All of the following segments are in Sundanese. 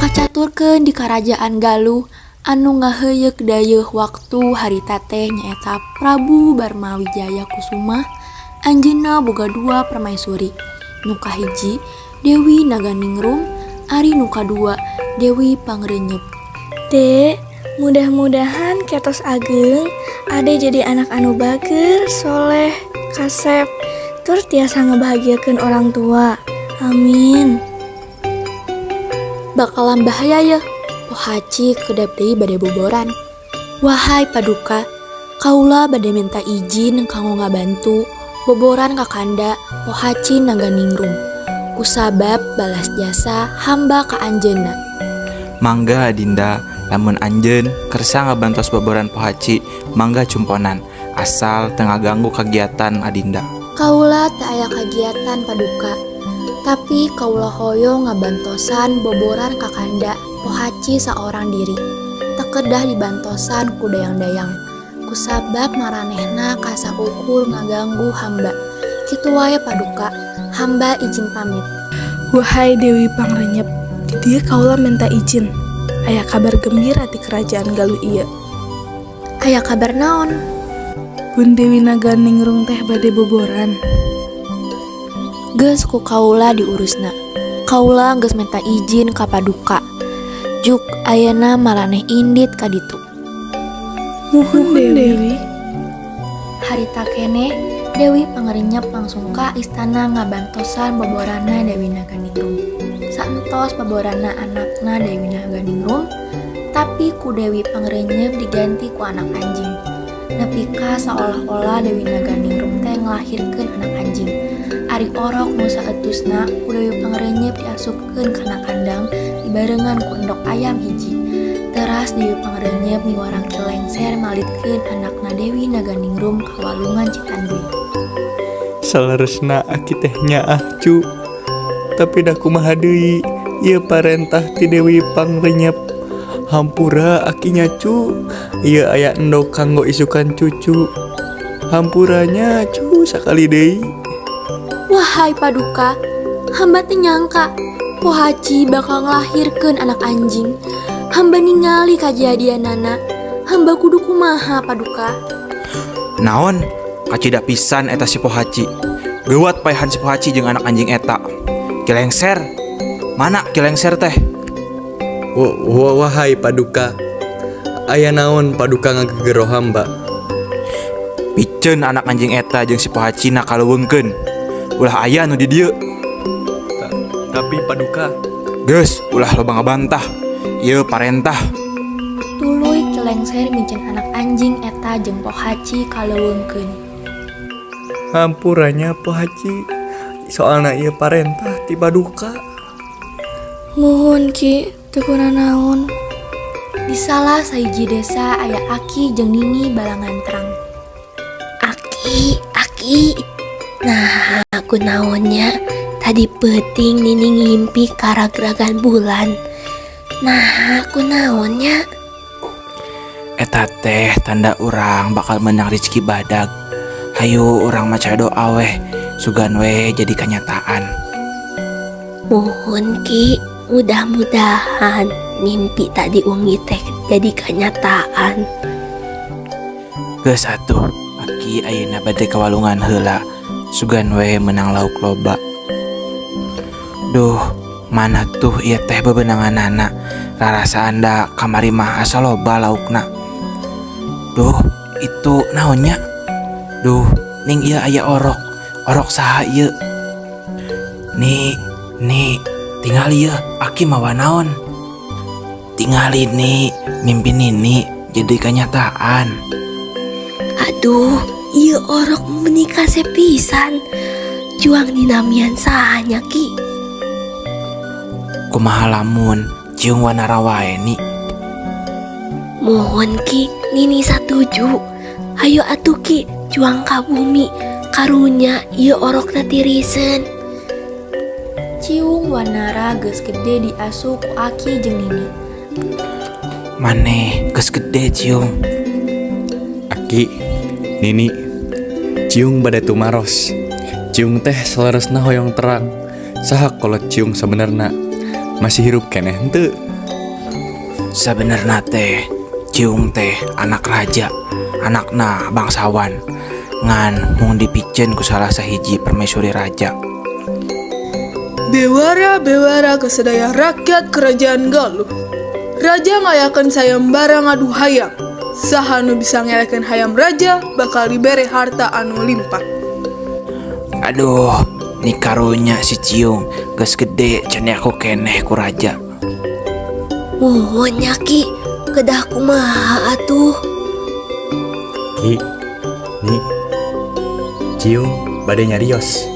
Kacaturkeun di Karajaan Galuh anu ngaheuyeuh dayeuh waktu harita teh nyaeta Prabu Barmawijaya Kusuma. Anjeunna boga 2 permaisuri. Nu kahiji Dewi Naganingrum, ari nu kadua Dewi Pangrenyep. Dek, mudah-mudahan ketos ageng ade jadi anak anu bager, soleh, kasep, tur tiasa ngebahagiakeun orang tua. Amin. Bakalan bahaya ya, Pohaci kedap deui bade boboran. Wahai Paduka, kaula bade minta izin kanggo ngabantu boboran kakanda Pohaci Naganingrum. Kusabab balas jasa hamba ka anjeunna. Mangga Adinda, lamun anjeun kersa ngabantos boboran Pohaci, mangga cumponan, asal teu ngaganggu kagiatan Adinda. Kaula teu aya kagiatan Paduka, tapi kaula hoyong ngabantosan boboran kakanda Pohaci saorang diri. Teu kedah dibantosan ku dayang-dayang. Kusabab maranehna kasaukur ngaganggu hamba. Kitu wae Paduka, hamba izin pamit. Wahai Dewi Pangrenyep, di dieu kaula minta izin. Aya kabar gembira di Kerajaan Galuh ieu. Aya kabar naon? Bun Dewi Naganingrum teh bade boboran. Geus ku kaula diurusna. Kaula geus minta izin ka Paduka. Juk ayeuna maraneh indit ka ditu. Nuhun Dewi. Harita keneh Dewi Pangrenyep langsung ka istana ngabantosan boboranna Dewi Naganingrum. Saentos boboranna anakna Dewi Naganingrum, tapi ku Dewi Pangrenyep diganti ku anak anjing. Nepika seolah-olah Dewi Naganingrum teh nglahirkeun anak anjing. Ari orok nu saeutusna ku Dewi Pangrenyep diasupkeun kana kandang dibarengan ku endok ayam hiji. Teras Dewi Pangrenyep miwarang Kilengser malitkeun anakna Dewi Naganingrum ka walungan Citanduy. Salaresna aki teh nyaah cu, tapi da kumaha deui ieu parentah ti Dewi Pangrenyep. Hampura akinya cu, ieu aya endog kanggo isukan cucu. Hampuranya cu sakali deui. Wahai Paduka, hamba teu nyangka Pohaci bakal nglahirkeun anak anjing. Hamba ningali kajadianana. Hamba kudu kumaha Paduka? Naon? Kacida pisan eta si Pohaci. Geuwat paehan si Pohaci jeung anak anjing eta. Kilengser? Mana Kilengser teh? Wahai Paduka, aya naon Paduka ngagegero hamba? Piceun anak anjing eta jeung si Pohaci na kaleuweungkeun. Ulah aya nu di dieu. Tapi Paduka, geus ulah loba ngabantah. Ieu parentah. Tuluy Kilengser miceun anak anjing eta jeung Pohaci kaleuweungkeun. hampuranya Pohaci, soalna ieu parentah ti Paduka. Nuhun Ki, teu kuna naon. Di salah sahiji desa aya Aki jeung Nini balangan terang. Aki, nah aku naonnya tadi penting Nini ngimpi karagragan bulan. Nah aku naonnya Eta teh tanda urang bakal menang rezeki badag. Hayu urang maca doa weh, sugan weh jadi kenyataan. Mohon Ki, mudah-mudahan mimpi tak diungi teh jadi kenyataan. Geus atuh, Aki ayeuna bade ka walungan heula, sugan we menang lauk loba. Duh, mana tuh ieu teh bebenanganana, rarasaan da kamari mah asa loba laukna. Duh, itu naonnya? Duh, ning ieu aya orok saha ieu? Nih, tinggal ieu aki mawa naon? Tinggal ini mimpi Nini jadi kenyataan. Aduh, iya orok menikah sepisan. Juang dinamian sahanya ki. Kumaha lamun ciung wanara wae ni. Mohon ki, Nini satuju. Hayo atuh ki, juang ka bumi. Karunya iya orok natirisen. Ciung Wanara geus gede diasuh ku Aki jeung Nini. Maneh geus gede ciung. Aki, Nini, ciung bade tumaros. Ciung teh saleresna hoyong terang. Saha kolot ciung sebenarnya masih hirup keneh henteu? Sabenerna teh ciung teh anak raja, anakna bangsawan. Ngan mung dipicen ku salah sahiji permaisuri raja. Bewara kesedaya rakyat kerajaan Galuh. Raja ngayakeun sayembara ngadu hayam. Saha nu bisa ngelekeun hayam raja bakal dibere harta anu limpah. Aduh, ni karunya si ciung geus gede cenah aku keneh ku raja. Mohon nya ki, kedah kumaha atuh. Ki, Ni, ciung bade nyarios.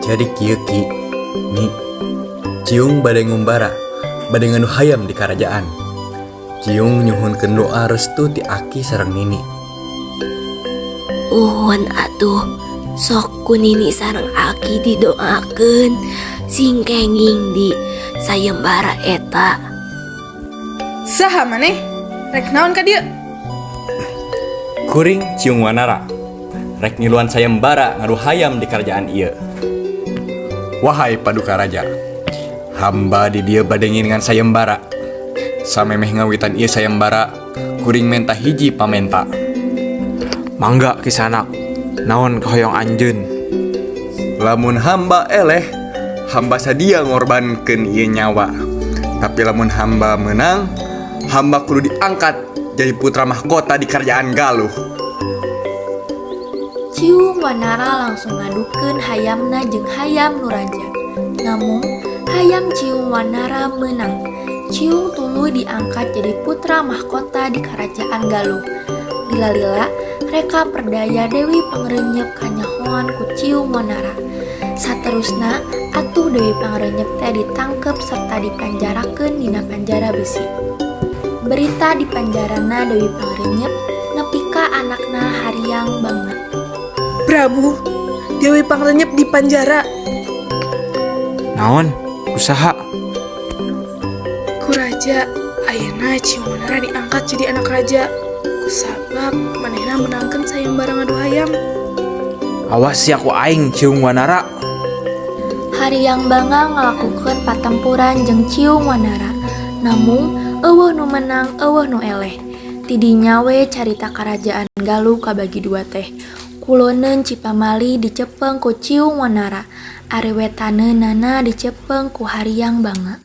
Jadi kieu Ki, Ni, ciung bade ngumbara, bade nganu hayam di kerajaan. Ciung nyuhunkeun doa restu ti Aki sareng Nini. Uhun atuh, sok ku Nini sareng Aki didoakeun singkenging di sayembara eta. Saha maneh? Rek naon ka dieu? Kuring ciung wanara, rek ngiluan sayembara ngadu hayam di kerajaan ieu. Wahai paduka raja, hamba di dieu bade ngingan sayembara. Samemeh ngawitan ieu sayembara, kuring menta hiji pamenta. Mangga kisanak, naon kahoyong anjeun? Lamun hamba eleh, hamba sadia ngorbankeun ieu nyawa. Tapi lamun hamba menang, hamba kudu diangkat jadi putra mahkota di kerajaan Galuh. Ciung Wanara langsung ngadukeun hayamna jeung hayam nu raja. Namun, hayam Ciung Wanara menang. Ciung tuluy diangkat jadi putra mahkota di kerajaan Galuh. Lila-lila, reka perdaya Dewi Pangrenyep kanyahoan ku Ciung Wanara. Saterusna, atuh Dewi Pangrenyep teh ditangkep serta dipanjarakeun dina panjara besi. Berita di panjarana Dewi Pangrenyep nepi ka anakna Haryang Bangna. Prabu, Dewi Pangrenyep di penjara. Naon? Kusaha? Ku raja, ayeuna Ciung Wanara diangkat jadi anak raja. Kusabab manehna menangkeun sayembara ngadu hayam. Awas si aku aing ciung wanara. Haryang Bangga ngalakukeun patempuran jeung Ciung Wanara. Namun, eueuh nu menang, eueuh nu eleh. Tidinya we carita kerajaan Galuh kabagi dua teh. Kuloneun Cipamali dicepeng ku Ciung Wanara, ari wetaneunana dicepeng ku Haryang Bangga.